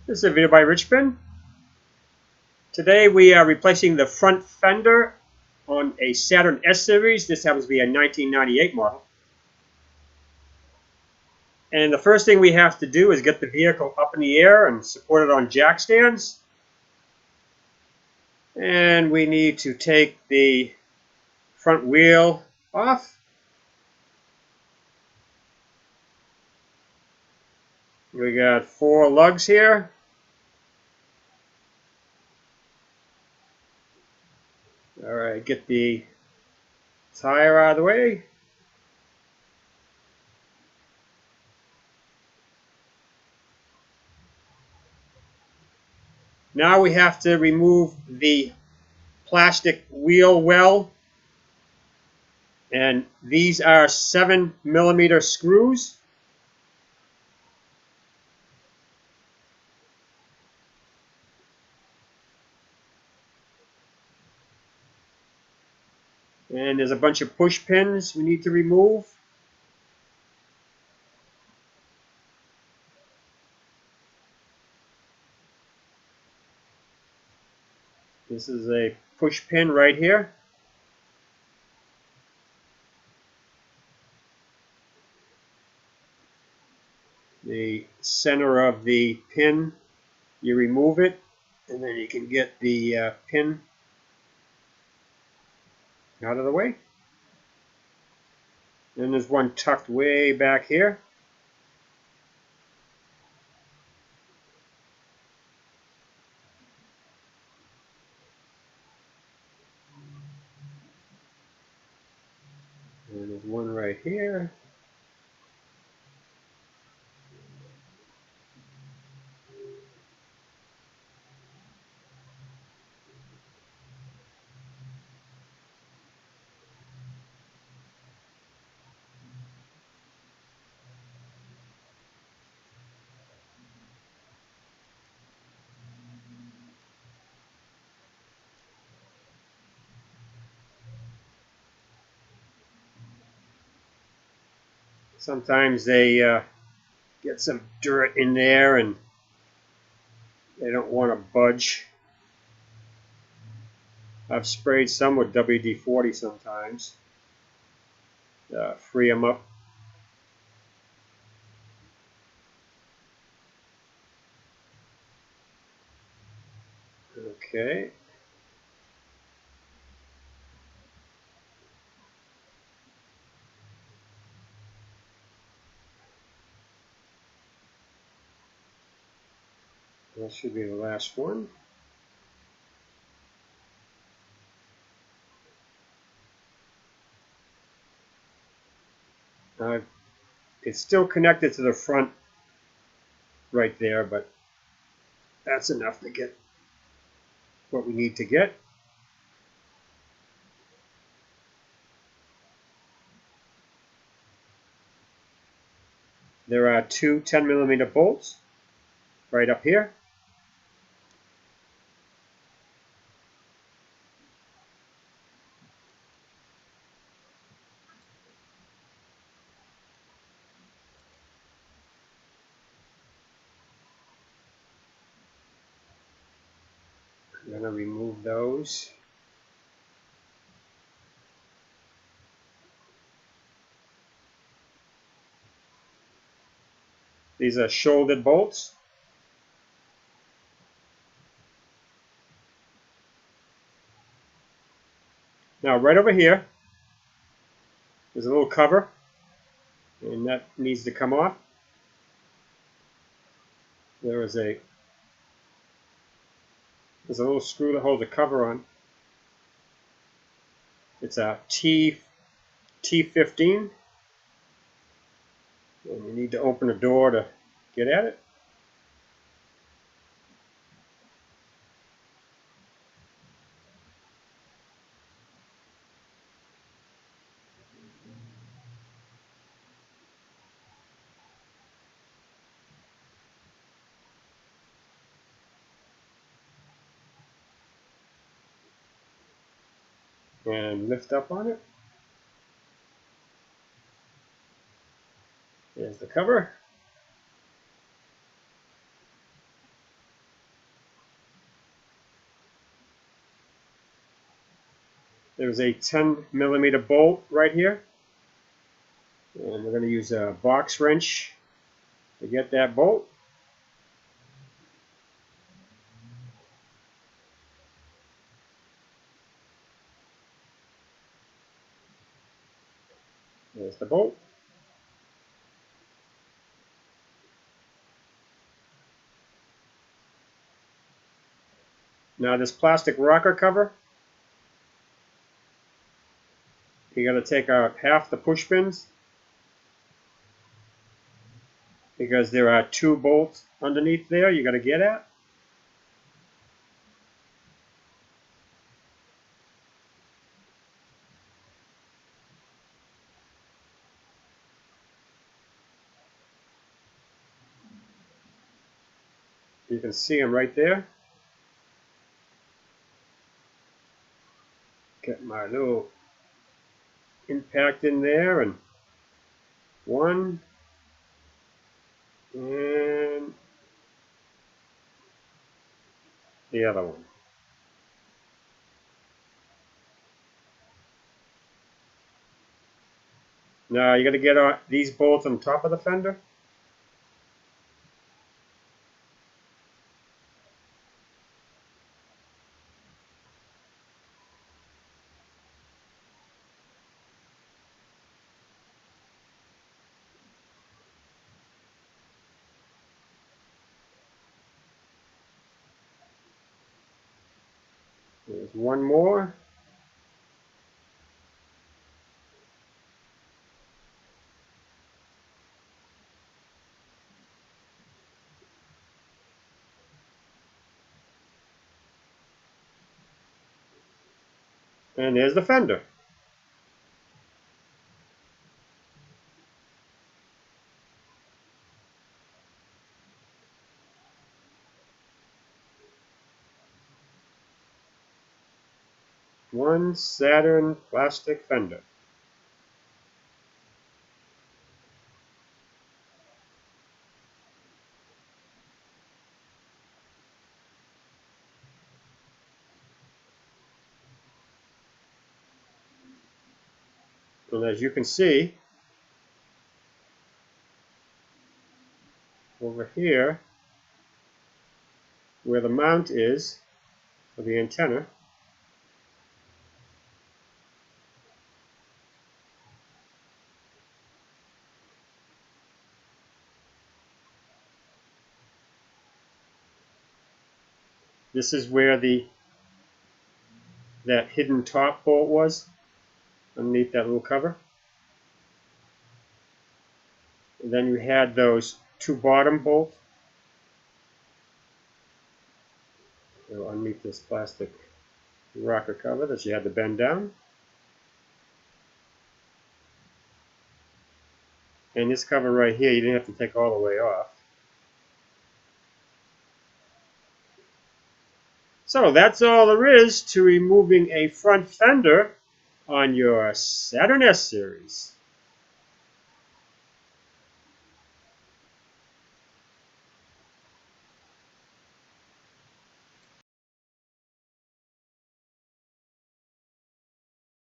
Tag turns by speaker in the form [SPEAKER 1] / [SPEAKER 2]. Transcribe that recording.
[SPEAKER 1] This is a video by Richmond. Today we are replacing the front fender on a Saturn S series. This happens to be a 1998 model. And the first thing we have to do is get the vehicle up in the air and support it on jack stands. And we need to take the front wheel off. We got 4 lugs here. Alright, get the tire out of the way. Now we have to remove the plastic wheel well. And these are 7mm screws. And there's a bunch of push pins we need to remove. This is a push pin right here. The center of the pin, you remove it, and then you can get the pin out of the way. Then there's one tucked way back here. And there's one right here. Sometimes they get some dirt in there and they don't want to budge. I've sprayed some with WD-40 sometimes. Free them up. Okay. That should be the last one. It's still connected to the front right there, but that's enough to get what we need to get. There are 2 10mm bolts right up here. I'm going to remove those. These are shouldered bolts. Now right over here, there's a little cover, and that needs to come off. There's a little screw to hold the cover on. It's a T15, and you need to open the door to get at it. And lift up on it. There's the cover. There's a 10mm bolt right here. And we're going to use a box wrench to get that bolt. There's the bolt. Now this plastic rocker cover, you got to take out half the push pins because there are 2 bolts underneath there you got to get at. You can see them right there. Get my little impact in there, and 1 and the other one. Now you got to get these bolts on top of the fender. There's 1 more. And there's the fender. One Saturn plastic fender. And as you can see, over here, where the mount is for the antenna, this is where that hidden top bolt was, underneath that little cover. And then you had those 2 bottom bolts. They were underneath this plastic rocker cover that you had to bend down. And this cover right here, you didn't have to take all the way off. So that's all there is to removing a front fender on your Saturn S series.